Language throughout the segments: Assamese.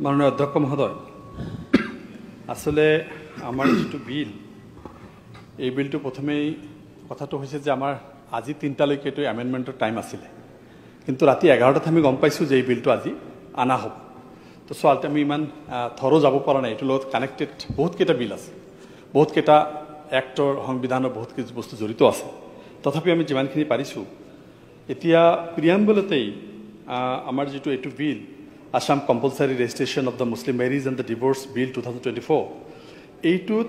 মাননীয় অধ্যক্ষ মহোদয়, আসলে আমার যেটো বিল এই বিলটো প্রথমেই কথাটো হয়েছে যে আমার আজি 3টালৈকে এটো অ্যামেন্ডমেন্টের টাইম আছিলে, কিন্তু রাতি 11টাত আমি গম পাইছো যে এই বিলটো আজি আনা হ'ব। তো সোয়ালটা আমি ইমান থৰো যাব পৰা নাই, এটো লগত কানেক্টেড বহুত কেইটা বিল আছে, বহুত কেইটা এক্টৰ সংবিধানৰ বহুত কিছু বস্তু জড়িত আছে। তথাপি আমি যিমানখিনি পাৰিছো এতিয়া প্ৰিয়াম্বলতেই আমাৰ যেটো এটো বিল Assam Compulsory Registration of the Muslim Marriage and the Divorce Bill 2024 এইটোত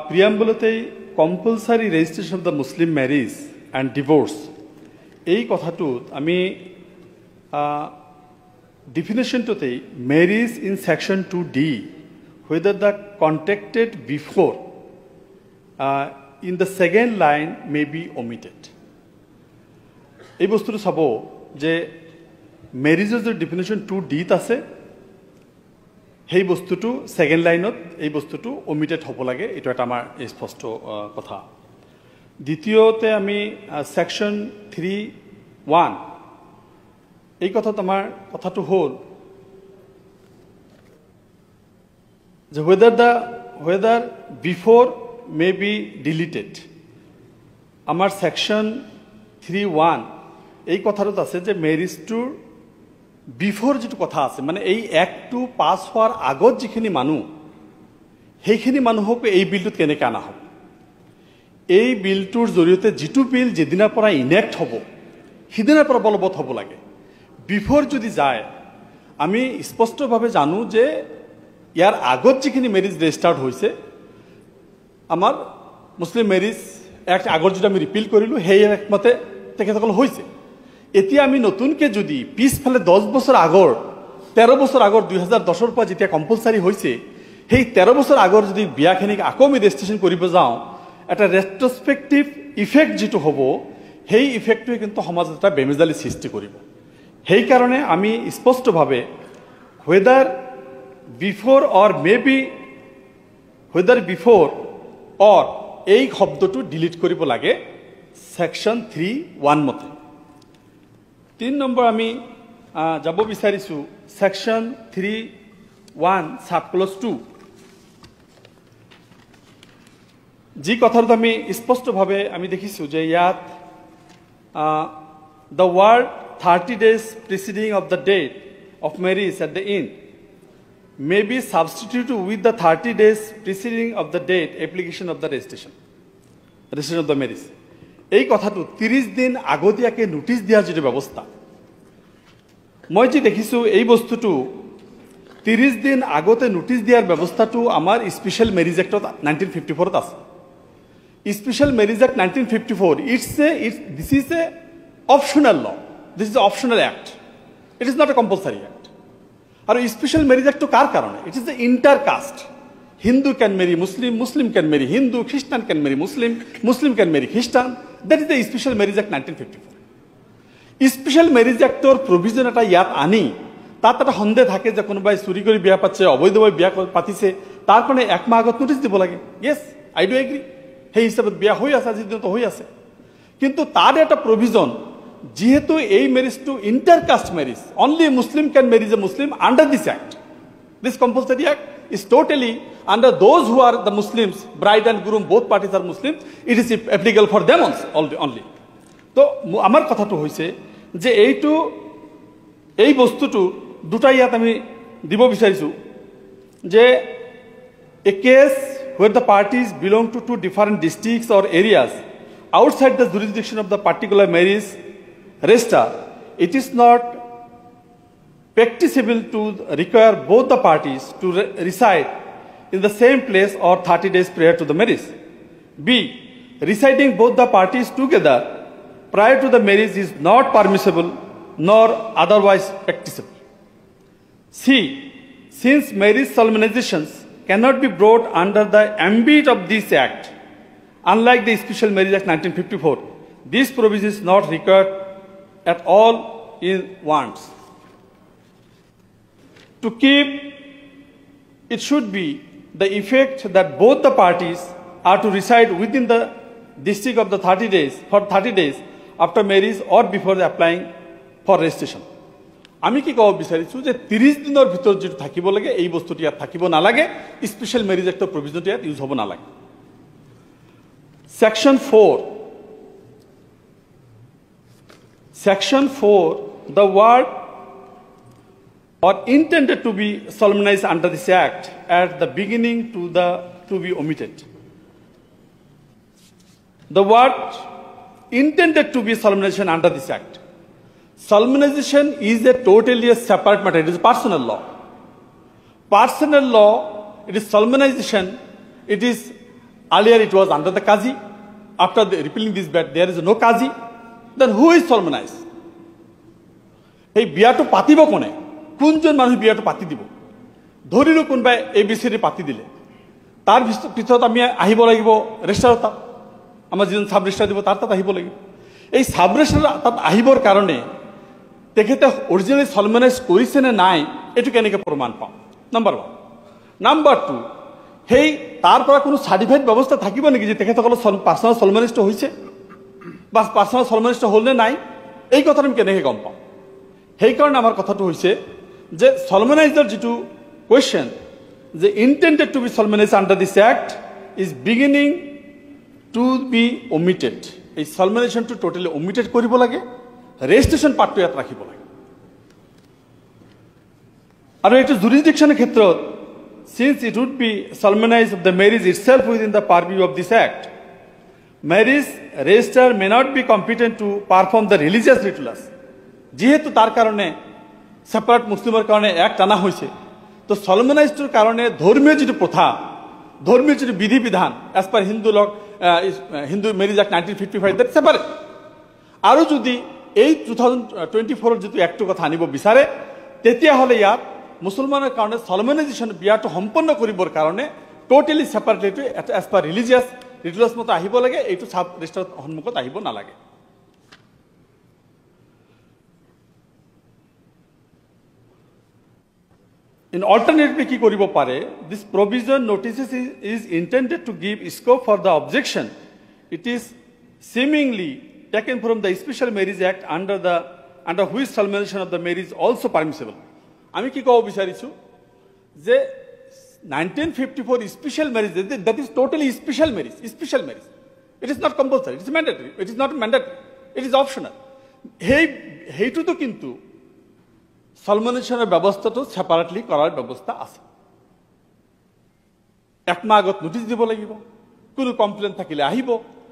প্ৰিয়াম্বলতেই compulsory registration of the Muslim marriage and divorce এই কথাটোত আমি definitionটোতেই marriage in section 2D whether the contracted before in the second line may be omitted। এই বস্তুটো চাব যে ম্যারেজের যে ডেফিনেশন 2D আছে সেই বস্তুটো সেকেন্ড লাইনত এই বস্তুটো ওমিটেড হ'ব লাগে, এটা এটা আমাৰ স্পষ্ট কথা। দ্বিতীয়তে আমি সেকশন 3(1) এই কথাত আমাৰ কথাটো হ'ল যে whether before may be deleted। আমাৰ সেকশন 3(1) এই কথাটোত আছে যে ম্যাৰেজটোৰ বিফোর যেটো কথা আছে, মানে এই একটো পাস হওয়ার আগত যিখিনি মানুহ সেইখিনি মানুহক এই বিলটোত কেনেকৈ আনা হ'ব। এই বিলটোৰ জৰিয়তে যেটো বিল যেদিনাৰ পৰা ইনেক্ট হ'ব সিদিনাৰ পৰা বলবৎ হ'ব লাগে। বিফোৰ যদি যায় আমি স্পষ্টভাৱে জানো যে ইয়াৰ আগত যিখিনি ম্যাৰেজ ৰেজিষ্টাৰ্ড হৈছে আমাৰ মুছলিম ম্যাৰেজ এক্ট আগৰ যেটা আমি ৰিপিল কৰিলো সেই একমতে তেখেতসকল হৈছে। এতিয়া আমি নতুনকে যদি পিছফালে 10 বছৰ আগৰ 13 বছৰ আগৰ 2010ৰ পৰা যেতিয়া কম্পালসাৰি হৈছে সেই 13 বছৰ আগৰ যদি বিয়াখিনিক আকৌ আমি ৰেজিষ্ট্ৰেচন কৰিব যাওঁ এটা ৰেট্ৰস্পেক্টিভ ইফেক্ট যেটো হ'ব সেই ইফেক্টটোৱে কিন্তু সমাজত এটা বেমেজালি সৃষ্টি কৰিব। সেই কাৰণে আমি স্পষ্টভাৱে whether before or maybe whether before or এই শব্দটো ডিলিট কৰিব লাগে সেকশন 3(1) মতে। 3 নম্বৰ আমি যাব বিচাৰিছো সেকশন 3(1) সাবক্লজ 2 যি কথাটো আমি স্পষ্টভাৱে আমি দেখিছো যে ইয়াত the word 30 days preceding of the date of marriage at the end may be substituted with the 30 days preceding of the date application of the registration of the marriage। এই কথাটো 30 দিন আগতীয়াকে নোটিশ দিয়া যেটো ব্যৱস্থা মই যে দেখিছো এই বস্তুটো 30 দিন আগতে নোটিশ দিয়াৰ ব্যৱস্থাটো আমাৰ স্পেশাল ম্যারেজ এক্টত 1954 ত আছে। Special marriage act 1954 this is a optional law, this is an optional act, it is not a compulsory act। আৰু স্পেশাল ম্যারেজ এক্ট কার কারণে it is the intercaste, Hindu can marry Muslim, Muslim can marry Hindu, Christian can marry Muslim, Muslim can marry Christian, that is the special marriage act 1954। Special marriage actor provision এটা ইয়াত আনি তাত এটা সন্দেহ থাকে যে কোনোবাই চুৰি কৰি বিয়া পাতিছে অবৈধভাৱে বিয়া পাতিছে তাৰ কাৰণে এক মাহ আগত নোটিশ দিব লাগে। ইয়েস আই ডু এগ্রি, সেই হিচাপত বিয়া হৈ আছে আজি দিনত হৈ আছে, কিন্তু তাৰ এটা প্ৰভিজন যেহেতু এই ম্যারেজটো intercaste marriage only Muslim can marry a Muslim under this act, this compulsory act is totally under those who are the Muslims, bride and groom both parties are Muslims, it is applicable for them only। তো আমার কথাটো হইছে যে এই বস্তুটো দুটা ইয়াত আমি দিব বিচাৰিছো যে a case where the parties belong to two different districts or areas outside the jurisdiction of the particular marriage registrar, it is not practicable to require both the parties to reside in the same place or 30 days prior to the marriage। B, residing both the parties together prior to the marriage is not permissible nor otherwise practicable। C, since marriage solemnizations cannot be brought under the ambit of this act, unlike the Special Marriage Act 1954, this provision is not required at all in wants। To keep it should be the effect that both the parties are to reside within the district of the 30 days for 30 days after marriage or before applying for registration। আমি কি ক'ব বিচাৰিছো যে 30 দিনৰ ভিতৰত যেটো থাকিব লাগে এই বস্তুটো ইয়াত থাকিব নালাগে স্পেশাল ম্যাৰেজ এক্টৰ প্ৰভিজনটো ইয়াত ইউজ হ'ব নালাগে Section 4, the word or intended to be solemnized under this act at the beginning to be omitted. The word intended to be solemnization under this act. Solemnization is a totally separate matter. It is personal law. Personal law, it is solemnization. It is earlier it was under the Qazi. After repealing this bet, there is no Qazi. Then who is solemnized? এই বিয়াটো পাতিব কোনে কোনজন মানুহ বিয়াটো পাতি দিব ধৰিলো কোনবাই এবিসিডি পাতি দিলে তাৰ পিছত আমি আহিব লাগিব ৰেজিষ্ট্ৰাৰত আমাৰ যিজন সাব ৰেজিষ্ট্ৰাৰ দিব তাৰ তাত আহিব লাগিব এই সাব ৰেজিষ্ট্ৰাৰ তাত আহিবৰ কাৰণে তেখেতে অৰিজিনালি সলমনাইজ কৰিছে নে নাই এটো কেনেকৈ প্ৰমাণ পাম নাম্বাৰ 1 নাম্বাৰ 2 হেই তাৰ পৰা কোনো সাৰ্টিফাইড ব্যৱস্থা থাকিব নেকি যে তেখেতসকল পাৰ্সোনাল সলমনাইজড হৈছে বাস পার্সোনাল সলমনাইজড হল নে নাই এই কথা আমি কেনেকৈ গম পাম সেই কাৰণে আমাৰ কথাটো হৈছে যে সলমনাইজৰ যেটো কোৱেশ্চন যে intended to be solemnised under this act is beginning to be omitted এই সলমনাইজেশনটো টোটালি ওমিটেড কৰিব লাগে ৰেজিষ্ট্ৰেচন পাৰ্টটো ইয়াত ৰাখিব লাগে আৰু এইটো জুৰিসডিকশনৰ ক্ষেত্ৰত since it would be solemnized of the marriage itself within the purview of this act marriage registrar may not be competent to perform the religious rituals যেহেতু তার কারণে সেপারেট মুসলিমের কারণে এক টানা হয়েছে তো সলমনাইজডৰ কারণে ধর্মীয় যেটো প্রথা ধর্মীয় যেটো বিধি বিধান as per Hindu law Hindu marriage act 1955 that separate আর যদি এই 2024 যেটো অ্যাক্টৰ কথা আনিব বিচাৰে তেতিয়া হলে ইয়াত মুসলমানেৰ কাৰণে সলমনাইজেশন বিয়াটো সম্পন্ন কৰিবৰ কাৰণে টোটালি সেপাৰেটলি এজ পাৰ ৰিলিজিয়াস ৰিচুয়ালস মতো আহিব লাগে এইটো সাব ৰেজিষ্ট্ৰাৰ সন্মুখত আহিব নালাগে In alternatively কি কৰিব পাৰে this provision notices is intended to give scope for the objection it is seemingly taken from the special marriage act under which solemnization of the marriage also permissible আমি কি ক'ব বিচাৰিছো যে 1954 special marriage that is totally special marriage it is not compulsory it is mandatory it is not mandatory it is optional হেইটো তো কিন্তু সলমনাইজেশনের ব্যবস্থাটো সেপারেটলি করার ব্যবস্থা আছে এক মাহ আগত নোটিস দিব লাগিব কোনো কমপ্লেইন থাকিলে আহিব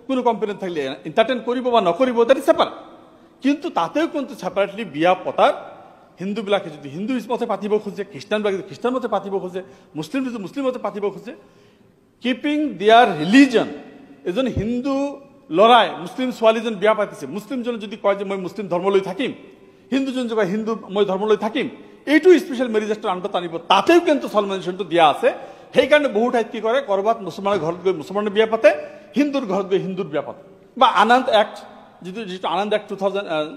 কোনো কমপ্লেইন থাকিলে এন্টারটেইন কৰিব বা নকৰিব দ্যাট ইজ সেপাৰেট কিন্তু তাতেও কিন্তু সেপাৰেটলি বিয়া পতাৰ হিন্দু বিলাকে যদি হিন্দু মতে পাতিব খোজে খ্ৰীষ্টান বিলাকে খ্ৰীষ্টান মতে পাতিব খোজে মুসলিম যদি মুসলিম মতে পাতিব খোজে কিপিং দেয়ার রিলিজন এজন হিন্দু লৰাই মুসলিম ছোৱালীজন বিয়া পাতিছে মুসলিমজন যদি কয় যে মই মুসলিম ধৰ্ম লৈ থাকিম হিন্দুজন যদি হিন্দু মই ধৰ্ম লৈ থাকিম এইটো স্পেশাল ম্যাৰেজ এক্টৰ আন্ডাৰত আনিব তাতেও কিন্তু সলমনাইজেশনটো দিয়া আছে সেই কাৰণে বহু ঠাইত কি কৰে কৰবাত মুছলমানৰ ঘৰত গৈ মুছলমানৰ বিয়া পাতে হিন্দুৰ ঘৰত গৈ হিন্দুৰ বিয়া পাতে বা আনন্দ এক্ট যেটো আনন্দ এক্ট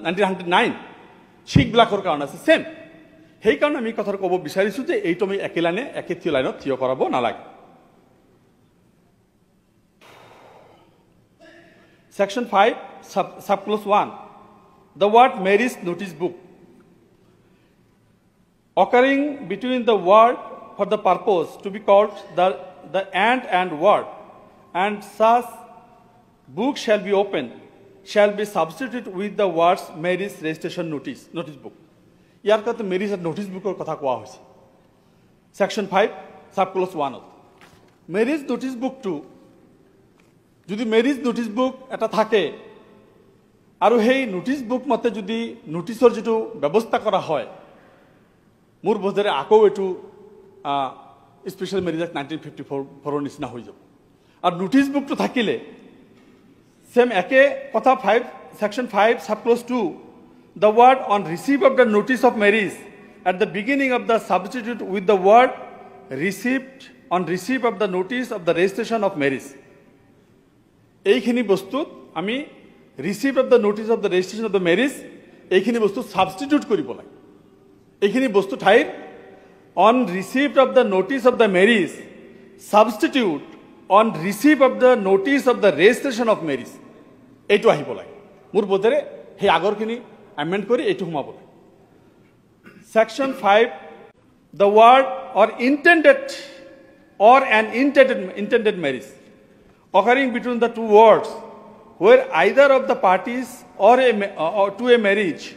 1909 শিখ বিলাকৰ কাৰণে আছে সেম সেই কাৰণে আমি কথা ক'ব বিচাৰিছো যে এইটো আমি একে লাইনে একে থিয় লাইনত থিয় কৰাব নালাগে Section 5 subclause 1 the word marriage notice book occurring between the word for the purpose to be called the and word and such book shall be open shall be substituted with the words marriage registration notice book ইয়াৰ কথা marriage notice bookৰ কথা কোৱা হৈছে section 5 subclause 1 marriage notice book 2 যদি ম্যারেজ নোটিস বুক এটা থাকে আৰু সেই নোটিস বুক মতে যদি নোটিসৰ যেটো ব্যৱস্থা কৰা হয় মোৰ বজাৰে আকৌ এটো স্পেশাল ম্যাৰেজ এক্ট 1954 ফৰৰ নিচিনা হৈ যাব আৰু নোটিস বুকটো থাকিলে সেম একে কথা 5 section 5 subclause 2 the word on receipt of the notice of marriage at the beginning of the substitute with the word received on receipt of the notice of the registration of marriage এইখিনি বস্তুত আমি receipt of the notice of the registration of the marriage এইখিনি বস্তু সাবস্টিটিউট কৰিব লাগে এইখিনি বস্তু ঠাইত on receipt of the notice of the marriage substitute on receipt of the notice of the registration of marriage এইটো আহিব লাগে মোৰ বোধেৰে সেই আগৰখিনি এমেন্ড কৰি এইটো সোমাব লাগে Section 5, the word or intended or an intended marriage occurring between the two words where either of the parties or to a marriage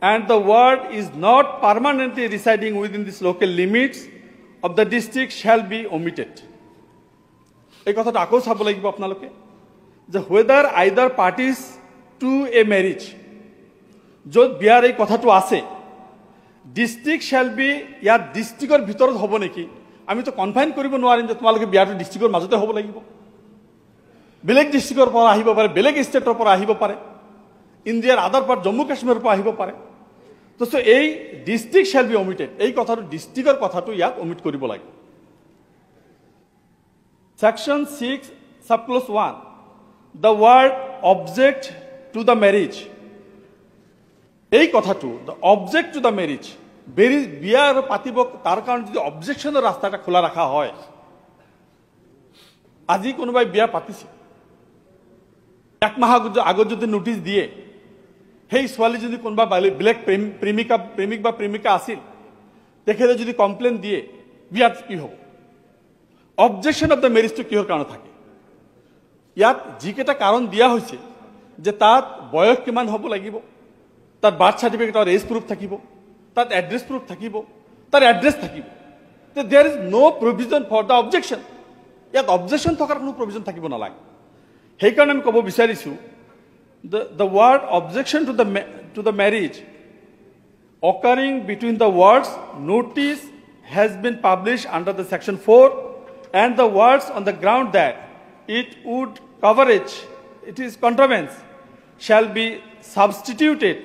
and the word is not permanently residing within these local limits of the district shall be omitted. এই কথাটা আকো চাব লাগিব আপোনালোকে যে whether either parties to a marriage য'ত বিয়াৰ এই কথাটো আছে ডিস্ট্ৰিক্ট শ্যাল বি ইয়াৰ ডিস্ট্ৰিক্টৰ ভিতৰত হ'ব নেকি আমি তো কনফাইন কৰিব নোৱাৰিম যে তোমালোকে বিয়াটো ডিস্ট্ৰিক্টৰ মাজতে হ'ব লাগিব বেলেগ ডিস্ট্ৰিক্টৰ পৰা আহিব পাৰে বেলেগ ষ্টেটৰ পৰা আহিব পাৰে ইণ্ডিয়াৰ আদাৰ পাৰ্ট জম্মু কাশ্মীৰৰ পৰা আহিব পাৰে তো এই ডিস্ট্ৰিক্ট শ্যাল বি ওমিটেড এই কথাটো ডিস্ট্ৰিক্টৰ কথাটো ইয়াক ওমিট কৰিব লাগে Section 6 subclause 1 the word object to the marriage এই কথাটো the object to the marriage বিয়া আৰু পাতিব তাৰ কাৰণে যদি অবজেকশনৰ ৰাস্তাটা খোলা ৰাখা হয় আজি কোনোবাই বিয়া পাতিছে এক মাহ আগত যদি নোটিশ দিয়ে সেই ছোৱালী যদি কোনোবা ব্লেক প্ৰেমিক বা প্ৰেমিকা আছিল তেখেতে যদি কমপ্লেইন দিয়ে বিয়াত কি হ'ব অবজেকশন অফ দ্য মেৰিজটো কিহৰ কাৰণে থাকে ইয়াত যিকেইটা কাৰণ দিয়া হৈছে যে তাত বয়স কিমান হ'ব লাগিব তাত বাৰ্থ সাৰ্টিফিকেট আৰু এজ প্ৰুফ থাকিব তাত এড্ৰেছ প্ৰুফ থাকিব তাৰ এড্ৰেছ থাকিব তে there is no provision for the objection ইয়াত অবজেকশন থকাৰ কোনো প্ৰভিজন থাকিব নালাগে সেইকাৰণে আমি ক'ব বিচাৰিছোঁ the word objection to the marriage occurring between the words notice has been published under the section 4 and the words on the ground that it would coverage it is contravene shall be substituted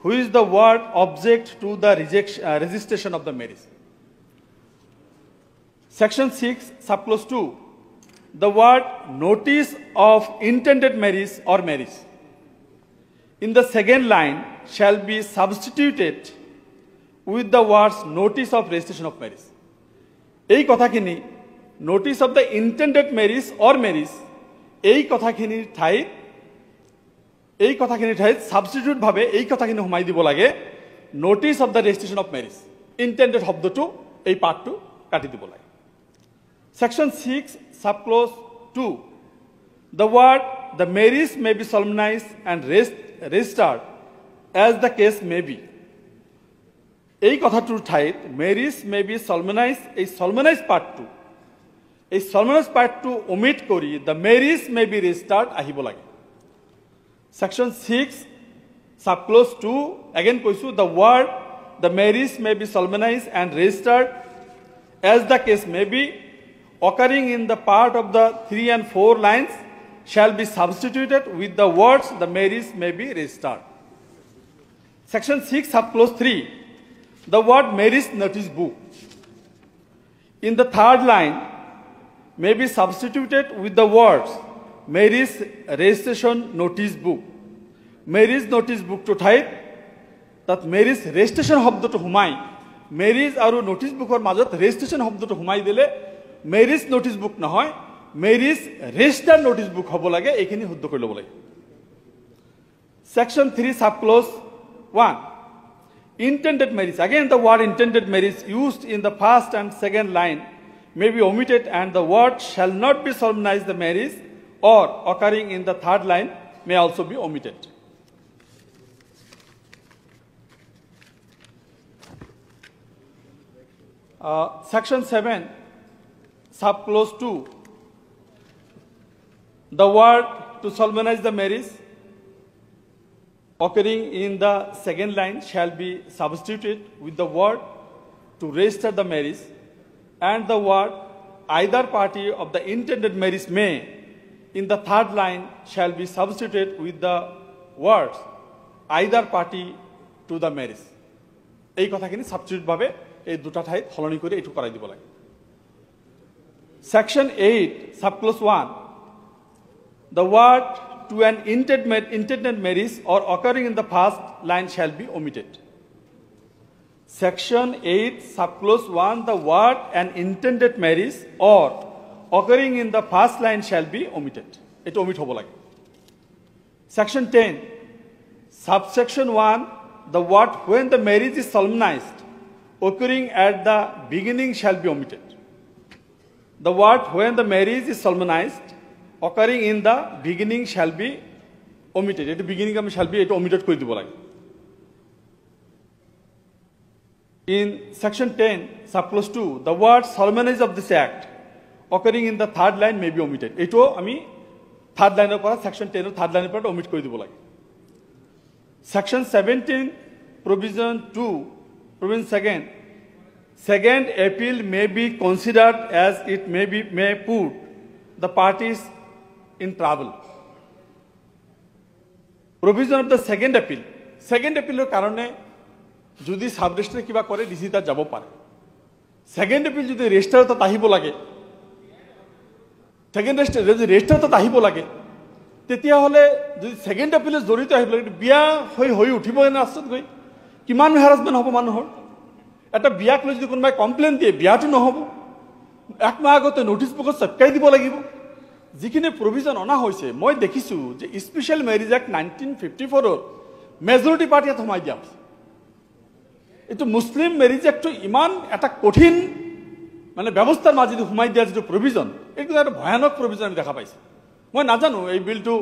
who is the word object to the registration of the marriage. Section 6 subclause 2 the word notice of intended marriage or marriage in the second line shall be substituted with the words notice of registration of marriage. এই কথাখিনি notice of the intended marriage or marriage এই কথাখিনিৰ ঠাইত সাবস্টিটিউট ভাবে এই কথাখিনি হুমাই দিব লাগে notice of the registration of marriage intended শব্দটো এই পার্টটো কাটি দিব লাগে Section 6 subclause 2 the word the marriage may be solemnized and registered as the case may be এই কথাটোৰ ঠাইত marriage may be solemnized এই solemnized পাৰ্টটো এই solemnized পাৰ্টটো omit কৰি the marriage may be registered আহিব লাগে Section 6 subclause 2 again কৈছো the word the marriage may be solemnized and registered as the case may be occurring in the part of the 3 and 4 lines shall be substituted with the words the marriage may be registered. Section 6 subclause 3 the word marriage notice book in the third line may be substituted with the words marriage registration notice book. Marriage notice book to ঠাইত that marriage registration শব্দটো হুমাই marriage আৰু notice bookৰ মাজত registration শব্দটো হুমাই দিলে marriage notice book নহয় marriage registered notice book হ'ব লাগে এইখিনি শুদ্ধ কৰি ল'ব লাগে Section 3 subclause 1 intended marriage again the word intended marriage used in the first and second line may be omitted and the word shall not be solemnized the marriage or occurring in the third line may also be omitted. Section 7 subclause 2 the word to solemnize the marriage occurring in the second line shall be substituted with the word to register the marriage and the word either party of the intended marriage may in the third line shall be substituted with the words either party to the marriage এই কথাখিনি সাবস্টিটিউট ভাবে এই দুটা ঠাইত হলনি কৰি এটু কৰাই দিব লাগে Section 8 subclause 1 the word to an intended marriage or occurring in the first line shall be omitted. Section 8 subclause 1 the word an intended marriage or occurring in the first line shall be omitted. It omit hobo lage. Section 10 subsection 1 the word when the marriage is solemnized occurring at the beginning shall be omitted. The word when the marriage is solemnized occurring in the beginning shall be omitted. It beginning shall be omitted kori dibo lage. In section 10 subclause 2 the word solemnized of this act occurring in the third line may be omitted. Eto ami third line er pora section 10 er third line er pora omit kori dibo lage. Section 17 provision 2 provision second appeal may be considered as it may put the parties in trouble. Provision of the second appeal er karone যদি সাব রেজিস্ট্রার কিবা করে ডিসি তা যাব পারে সেকেন্ড এপিল যদি রেজিস্ট্রার তো তাহিব লাগে সেকেন্ড রেজিস্ট্রার যদি রেজিস্ট্রার তো তাহিব লাগে তেতিয়া হলে যদি সেকেন্ড এপিলে জড়িত আহিব লাগে বিয়া হৈ উঠিব না আসত গই কিমান হ্যারাসমেন্ট হ'ব মানুহৰ এটা বিয়াক লৈ যদি কোনোবাই কমপ্লেইন দিয়ে বিয়াটো নহব এক মাহ আগতে নোটিছ বুকত সবকাই দিব লাগিব যিখিনি প্ৰভিজন অনা হৈছে মই দেখিছো যে স্পেশাল ম্যাৰেজ এক্ট 1954 ৰ মেজৰিটি পাৰ্টি থমাই দিয়া এটো মুসলিম ম্যারেজ একটু ইমান এটা কঠিন মানে ব্যবস্থার মাঝে হুমাই দিয়া যে প্রভিজন এটো একটা ভয়ানক প্রভিজন আমি দেখা পাইছি মই নাজানো এই বিলটো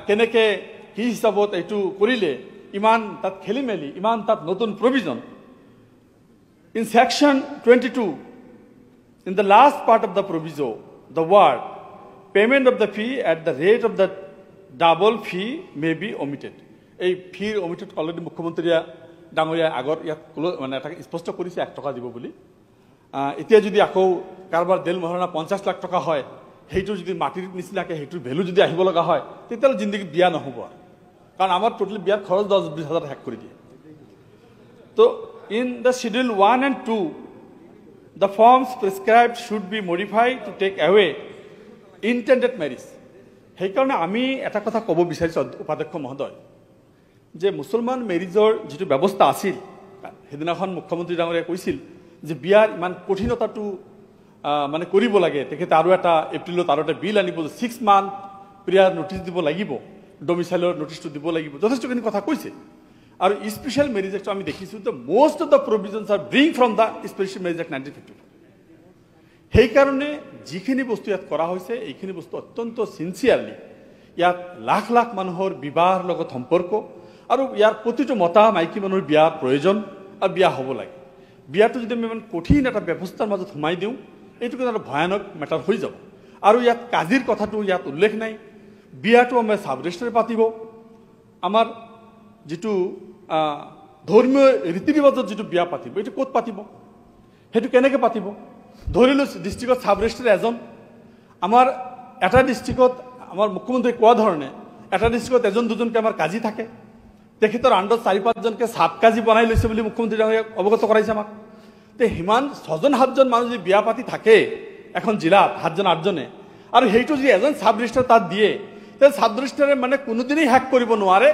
কেনেকে কি হিসাবত এটো করিলে ইমান তাত খেলি মেলি ইমান তাত নতুন provision in section 22 in the last part of the proviso the word payment of the fee at the rate of the double fee may be omitted এই ফি omitted অলরেডি মুখ্যমন্ত্রীয়া ডাঙৰীয়া আগৰ ইয়াত মানে এটা স্পষ্ট কৰিছে 1 টকা দিব বুলি এতিয়া যদি আকৌ কাৰবাৰ দেল মহৰনা 50 লাখ টকা হয় হেইটো যদি মাটিৰ নিচিনাকে হেইটোৰ ভ্যালু যদি আহিব লগা হয় তেতিয়ালে জিন্দগী বিয়া নহব কাৰণ আমাৰ টোটালি বিয়াৰ খৰচ 10-20 হাজাৰ হ্যাক কৰি দিয়ে তো in the schedule 1 and 2 the forms prescribed should be modified to take away intended marriage সেই কাৰণে আমি এটা কথা ক'ব বিচাৰিছো উপাধ্যক্ষ মহোদয় যে মুসলমান মেৰিজৰ যেটো ব্যৱস্থা আছিল হেদিনাখন মুখ্যমন্ত্ৰী ডাঙৰীয়া কৈছিল যে বিয়াৰ ইমান কঠিনতাটো মানে কৰিব লাগে তেখেতে আৰু এটা এপ্ৰিলত আৰু এটা বিল আনিব 6 মান্থ প্ৰিয়াৰ নোটিছ দিব লাগিব ডমিসাইলৰ নোটিছটো দিব লাগিব যথেষ্টখিনি কথা কৈছে আৰু স্পেশাল ম্যাৰেজ এক্ট আমি দেখিছো যে most of the provisions are bring from the special marriage act 1954 সেই কাৰণে যিখিনি বস্তু ইয়াত কৰা হৈছে এইখিনি বস্তু অত্যন্ত সিনসিয়াৰলি ইয়াত লাখ লাখ মানুহৰ বিবাহৰ লগত সম্পৰ্ক আৰু ইয়াৰ প্ৰতিটো মতা মাইকী মানুহৰ বিয়া প্ৰয়োজন আৰু বিয়া হ'ব লাগে বিয়াটো যদি আমি ইমান কঠিন এটা ব্যৱস্থাৰ মাজত সোমাই দিওঁ এইটো এটা ভয়ানক মেটাৰ হৈ যাব আৰু ইয়াত কাজিৰ কথাটো ইয়াত উল্লেখ নাই বিয়াটো আমি সাব ৰেজিষ্ট্ৰাৰে পাতিব আমাৰ যেটো ধৰ্মীয় ৰীতি ৰিবাজত যেটো বিয়া পাতিব এইটো ক'ত পাতিব হেতু কেনেকৈ পাতিব ধৰিলো ডিস্ট্ৰিক্টত সাব ৰেজিষ্ট্ৰাৰ এজন আমাৰ এটা ডিস্ট্ৰিক্টত আমাৰ মুখ্যমন্ত্ৰী কোৱা ধৰণে এটা ডিস্ট্ৰিক্টত এজন দুজনকে আমাৰ কাজি থাকে তেখেতৰ আণ্ডত 4-5 জনকে সাব কাজি বনাই লৈছে বুলি মুখ্যমন্ত্ৰী ডাঙৰীয়া অৱগত কৰাইছে আমাক তে হিমান 6-7জন মানুহ যদি বিয়া পাতি থাকে এখন জিলাত 7-8জনে আৰু হেইটো যদি এজন সাব ৰেজিষ্ট্ৰাৰ তাত দিয়ে তে সাব ৰেজিষ্ট্ৰাৰে মানে কোনোদিনই হ্যাক কৰিব নোৱাৰে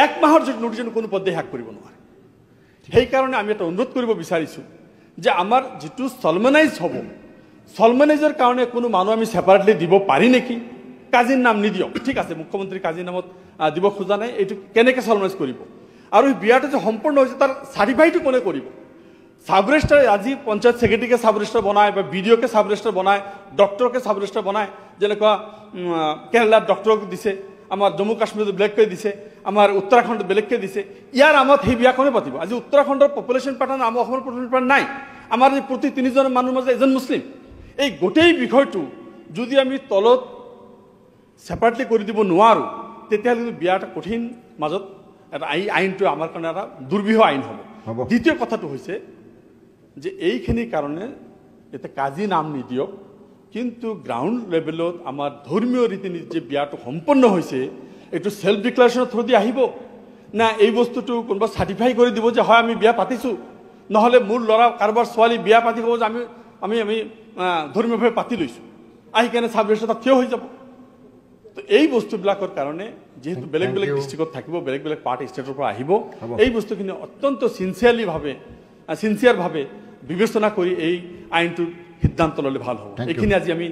এক মাহৰ যদি নোটিছ কোনো পদ্ধতি হ্যাক কৰিব নোৱাৰে সেই কাৰণে আমি এটা অনুৰোধ কৰিব বিচাৰিছো যে আমাৰ যেটো সলমনাইজ হ'ব সলমনাইজৰ কাৰণে কোনো মানুহ আমি সেপাৰেটলি দিব পাৰি নেকি কাজিৰ নাম নিদিও ঠিক আছে মুখ্যমন্ত্ৰী কাজিৰ নামত দিব খোজা নাই এটো কেনেকৈ সলমনাইজ কৰিব আৰু বিয়াটো যে সম্পূৰ্ণ হৈছে তাৰ সাৰ্টিফাইটো কোনে কৰিব সাব ৰেজিষ্ট্ৰাৰ আজি পঞ্চায়ত সেক্ৰেটাৰীকে সাব ৰেজিষ্ট্ৰাৰ বনায় বা বিডিঅকে সাব ৰেজিষ্ট্ৰাৰ বনায় ডক্টৰকে সাব ৰেজিষ্ট্ৰাৰ বনায় যেনেকুৱা কেৰালাৰ ডক্টৰক দিছে আমাৰ জম্মু কাশ্মীৰত বেলেগকৈ দিছে আমাৰ উত্তৰাখণ্ডত বেলেগকৈ দিছে ইয়াৰ আমত সেই বিয়া কোনে পাতিব আজি উত্তৰাখণ্ডৰ পপুলেশ্যন প্যাটাৰ্ণ আমাৰ অসমৰ পপুলেশ্যন প্যাটাৰ্ণ নাই আমাৰ প্ৰতি 3জন মানুহৰ মাজত এজন মুছলিম এই গোটেই বিষয়টো যদি আমি তলত সেপাৰেটলি কৰি দিব নোৱাৰো তেতিয়াহ'লে বিয়াটা কঠিন মাজত এটা আইনটো আমাৰ কাৰণে এটা দুৰ্বিহ আইন হ'ব দ্বিতীয় কথাটো হৈছে যে এইখিনি কাৰণে এটা কাজি নাম নিদিয়ক কিন্তু গ্ৰাউণ্ড লেভেলত আমাৰ ধৰ্মীয় ৰীতিনীতি যে বিয়াটো সম্পন্ন হৈছে এটো সেলফ ডিক্লাৰেশ্যনৰ থ্ৰু দি আহিব না এই বস্তুটো কোনোবা সাৰ্টিফাই কৰি দিব যে হয় আমি বিয়া পাতিছো নহলে মোৰ ল'ৰা কাৰবাৰ ছোৱালী বিয়া পাতিব যে আমি ধৰ্মীয়ভাৱে পাতি লৈছো আহি কেনে সাব ৰেজিষ্ট্ৰাৰত থিয় হৈ যাব তো এই বস্তুবিলাকৰ কাৰণে যেহেতু বেলেগ বেলেগ ডিস্ট্ৰিক্টত থাকিব বেলেগ বেলেগ পাৰ্ট ষ্টেটৰ পৰা আহিব এই বস্তুখিনি অত্যন্ত সিনসিয়াৰভাৱে বিবেচনা কৰি এই আইনটো সিদ্ধান্ত ললে ভাল হ'ব এইখিনি আজি আমি